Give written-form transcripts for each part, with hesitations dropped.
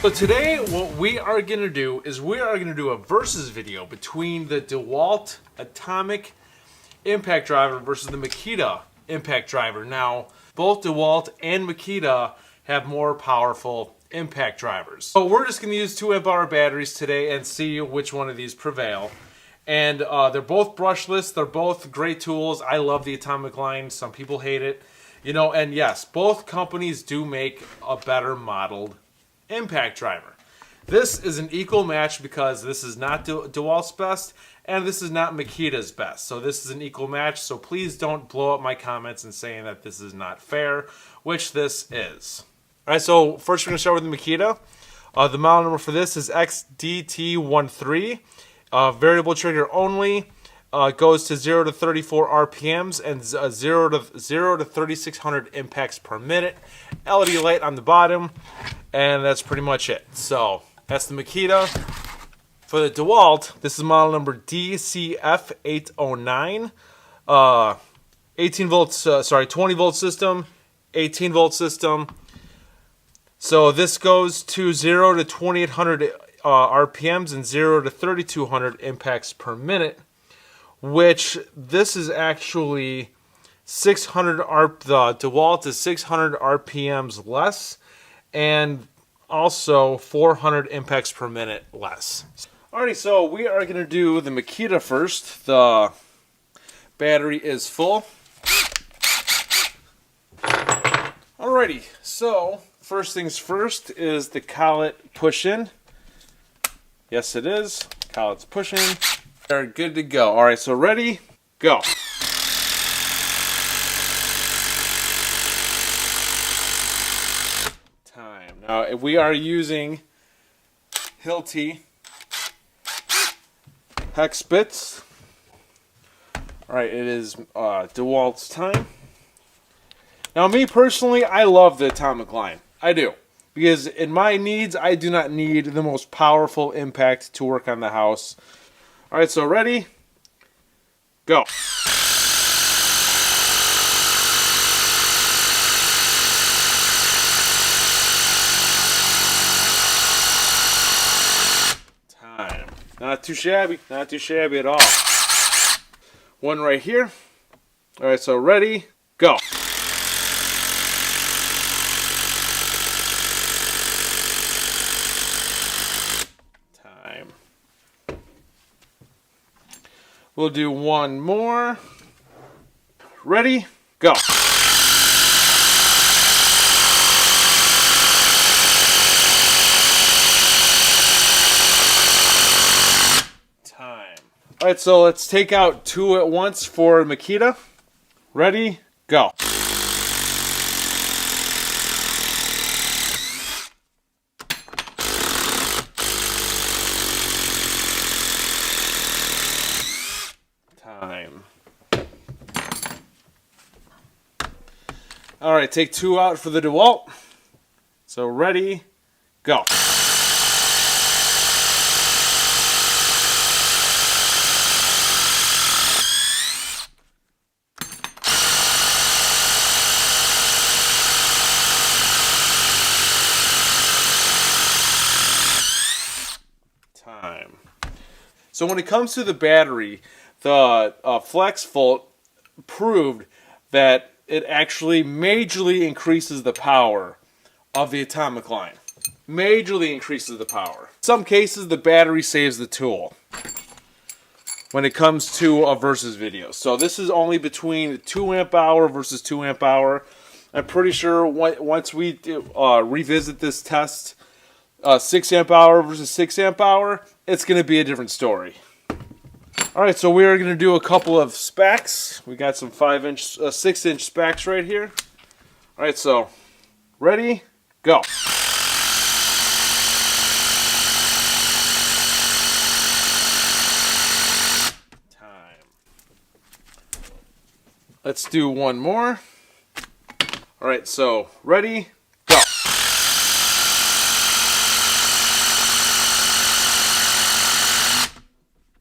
So today what we are going to do is we are going to do a versus video between the Dewalt Atomic Impact Driver versus the Makita Impact Driver. Now, both Dewalt and Makita have more powerful impact drivers. So we're just going to use 2 amp hour batteries today and see which one of these prevail. And they're both brushless. They're both great tools. I love the Atomic line. Some people hate it. You know, and yes, both companies do make a better modeled impact driver. This is an equal match because this is not Dewalt's best and this is not Makita's best. So this is an equal match. So please don't blow up my comments and saying that this is not fair, which this is. All right, so first we're going to start with the Makita. The model number for this is XDT13. Variable trigger only. Goes to 0 to 34 RPMs and 0 to 3600 impacts per minute. LED light on the bottom, and that's pretty much it. So that's the Makita. For the Dewalt, this is model number DCF809. 18 volts, 20 volt system, 18 volt system. So this goes to 0 to 2800 RPMs and 0 to 3200 impacts per minute. Which this is actually 600 the Dewalt is 600 RPMs less and also 400 impacts per minute less. Alrighty, so we are going to do the Makita first. The battery is full. Alrighty, so first things first is the collet push-in. Yes, it is. Collet's push-in. Are good to go. All right, so ready, go. Time. Now, if we are using Hilti hex bits, all right, it is Dewalt's time. Now, me personally, I love the Atomic line. I do. Because in my needs, I do not need the most powerful impact to work on the house. All right, so ready, go. Time. Not too shabby at all. One right here. All right, so ready, go. We'll do one more. Ready, go. Time. All right, so let's take out 2 at once for Makita. Ready, go. Time. All right, take 2 out for the Dewalt. So ready, go. Time. So when it comes to the battery, the Flex Volt proved that it actually majorly increases the power of the Atomic line. Majorly increases the power. In some cases, the battery saves the tool when it comes to a versus video. So this is only between 2 amp hour versus 2 amp hour. I'm pretty sure once we revisit this test, 6 amp hour versus 6 amp hour, it's going to be a different story. Alright, so we are going to do a couple of specs. We got some 6-inch specs right here. Alright, so ready, go. Time. Let's do one more. Alright, so ready, go.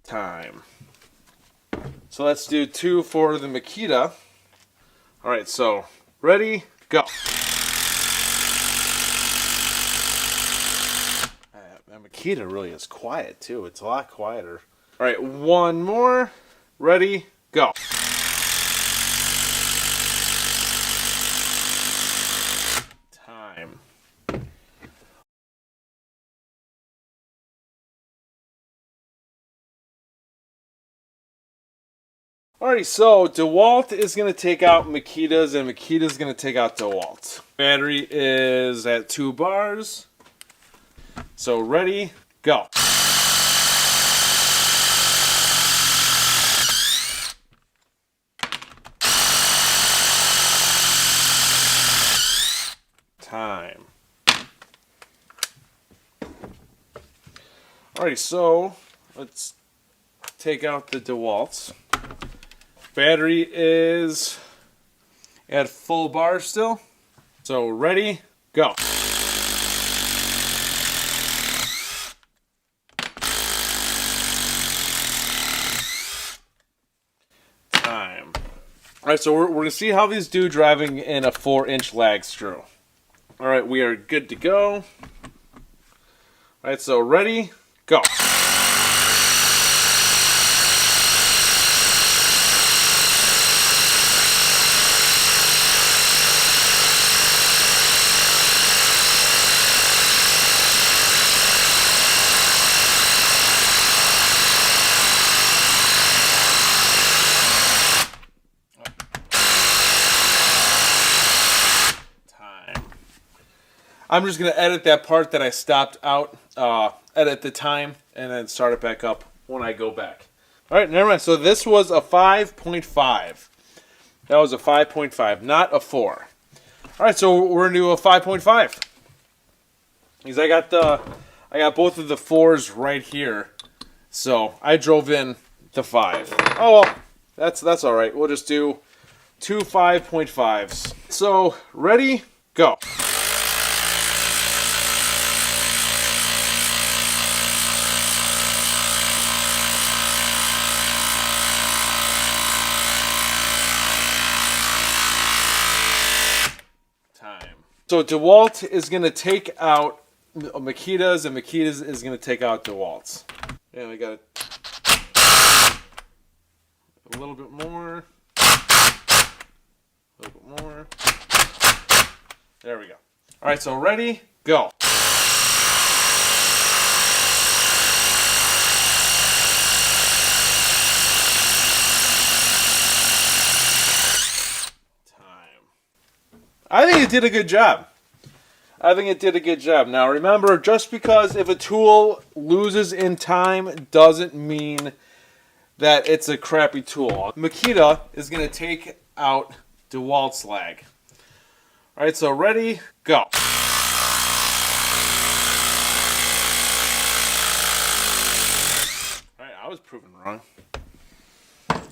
Time. So let's do 2 for the Makita. Alright, so ready, go. Makita really is quiet too. It's a lot quieter. All right, one more. Ready, go. Time. Alright, so Dewalt is going to take out Makita's, and Makita's going to take out Dewalt. Battery is at 2 bars. So ready, go. Time. Alright, so let's take out the Dewalts. Battery is at full bar still. So ready, go. Time. Alright, so we're going to see how these do driving in a 4-inch lag screw. Alright, we are good to go. Alright, so ready, go. I'm just going to edit that part that I stopped out, edit the time, and then start it back up when I go back. Alright, never mind. So this was a 5.5. That was a 5.5, not a 4. Alright, so we're going to do a 5.5. Because I got both of the 4s right here. So I drove in the 5. Oh, well, that's alright. We'll just do 2 5.5s. So, ready, go. So Dewalt is going to take out Makita's, and Makita's is going to take out Dewalt's. And we got a little bit more. A little bit more. There we go. All right, so ready, go. I think it did a good job. Now remember, just because if a tool loses in time doesn't mean that it's a crappy tool. Makita is going to take out Dewalt's lag. Alright, so ready, go. Alright, I was proven wrong.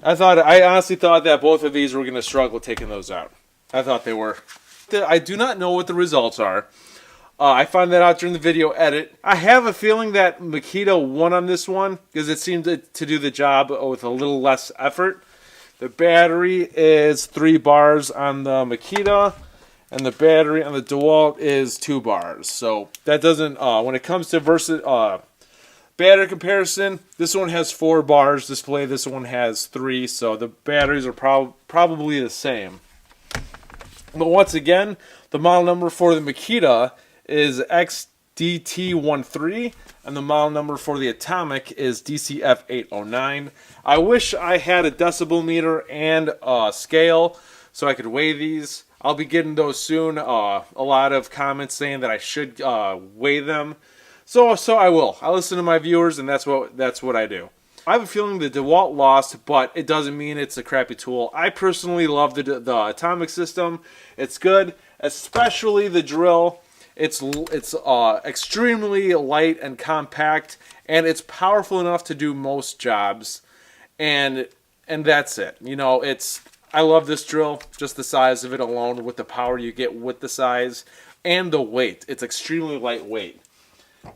I honestly thought that both of these were going to struggle taking those out. I thought they were. I do not know what the results are. I found that out during the video edit. I have a feeling that Makita won on this one because it seemed to do the job with a little less effort. The battery is 3 bars on the Makita, and the battery on the Dewalt is 2 bars. So that doesn't, when it comes to battery comparison, this one has 4 bars display, this one has 3, so the batteries are probably the same. But once again, the model number for the Makita is XDT13, and the model number for the Atomic is DCF809. I wish I had a decibel meter and a scale so I could weigh these. I'll be getting those soon. A lot of comments saying that I should weigh them. So I will. I listen to my viewers, and that's what I do. I have a feeling the Dewalt lost, but it doesn't mean it's a crappy tool. I personally love the Atomic system. It's good, especially the drill. It's extremely light and compact, and it's powerful enough to do most jobs. And that's it. You know, I love this drill, just the size of it alone, with the power you get with the size and the weight. It's extremely lightweight.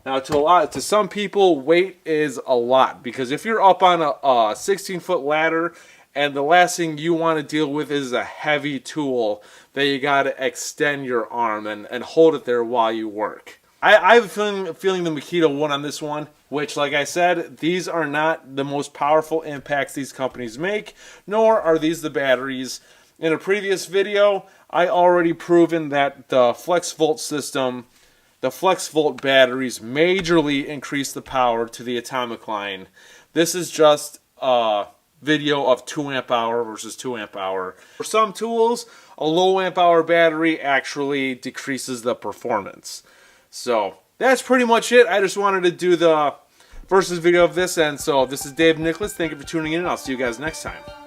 Now, to some people, weight is a lot, because if you're up on a 16-foot ladder and the last thing you want to deal with is a heavy tool that you got to extend your arm and hold it there while you work. I have a feeling the Makita won on this one, which, like I said, these are not the most powerful impacts these companies make, nor are these the batteries. In a previous video, I already proven that the FlexVolt system, the FlexVolt batteries majorly increase the power to the atomic line. This is just a video of 2 amp hour versus 2 amp hour. For some tools, a low amp hour battery actually decreases the performance. So that's pretty much it. I just wanted to do the versus video of this end. So this is Dave Nicholas. Thank you for tuning in, and I'll see you guys next time.